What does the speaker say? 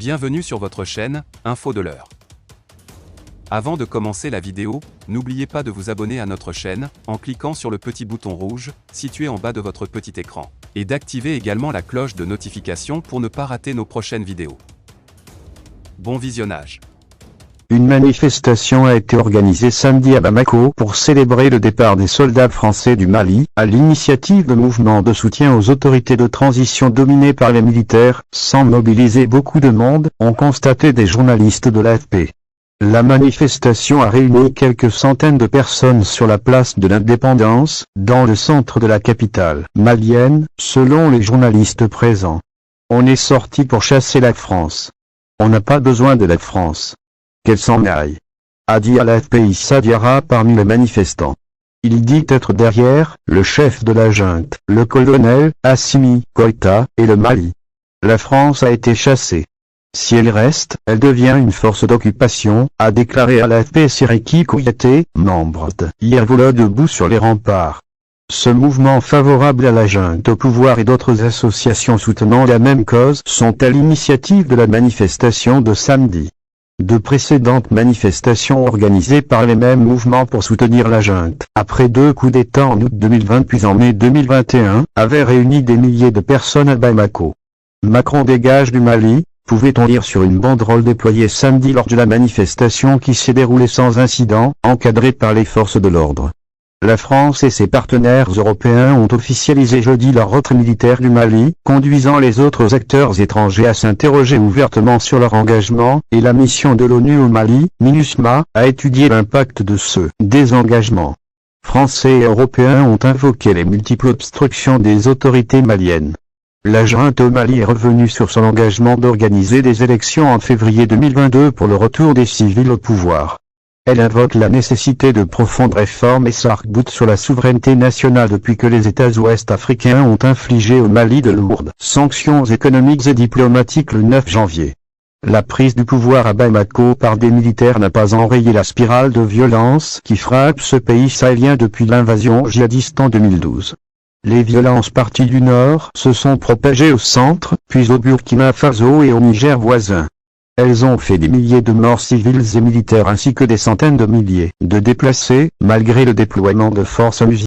Bienvenue sur votre chaîne, Info de l'heure. Avant de commencer la vidéo, n'oubliez pas de vous abonner à notre chaîne, en cliquant sur le petit bouton rouge, situé en bas de votre petit écran, et d'activer également la cloche de notification pour ne pas rater nos prochaines vidéos. Bon visionnage. Une manifestation a été organisée samedi à Bamako pour célébrer le départ des soldats français du Mali, à l'initiative de mouvements de soutien aux autorités de transition dominées par les militaires, sans mobiliser beaucoup de monde, ont constaté des journalistes de l'AFP. La manifestation a réuni quelques centaines de personnes sur la place de l'Indépendance, dans le centre de la capitale malienne, selon les journalistes présents. On est sorti pour chasser la France. On n'a pas besoin de la France. Qu'elle s'en aille, a dit à l'AFP Issa Diarra parmi les manifestants. Il dit être derrière le chef de la junte, le colonel Assimi Goïta, et le Mali. La France a été chassée. Si elle reste, elle devient une force d'occupation, a déclaré à l'AFP Siriki Kouyaté, membre de Yervola debout sur les remparts. Ce mouvement favorable à la junte au pouvoir et d'autres associations soutenant la même cause sont à l'initiative de la manifestation de samedi. De précédentes manifestations organisées par les mêmes mouvements pour soutenir la junte, après 2 coups d'État en août 2020 puis en mai 2021, avaient réuni des milliers de personnes à Bamako. Macron dégage du Mali, pouvait-on lire sur une banderole déployée samedi lors de la manifestation qui s'est déroulée sans incident, encadrée par les forces de l'ordre. La France et ses partenaires européens ont officialisé jeudi leur retrait militaire du Mali, conduisant les autres acteurs étrangers à s'interroger ouvertement sur leur engagement, et la mission de l'ONU au Mali, MINUSMA, a étudié l'impact de ce désengagement. Français et Européens ont invoqué les multiples obstructions des autorités maliennes. La junte au Mali est revenue sur son engagement d'organiser des élections en février 2022 pour le retour des civils au pouvoir. Elle invoque la nécessité de profondes réformes et s'arc-boute sur la souveraineté nationale depuis que les États ouest-africains ont infligé au Mali de lourdes sanctions économiques et diplomatiques le 9 janvier. La prise du pouvoir à Bamako par des militaires n'a pas enrayé la spirale de violence qui frappe ce pays sahélien depuis l'invasion djihadiste en 2012. Les violences parties du nord se sont propagées au centre, puis au Burkina Faso et au Niger voisin. Elles ont fait des milliers de morts civiles et militaires ainsi que des centaines de milliers de déplacés, malgré le déploiement de forces musulmanes.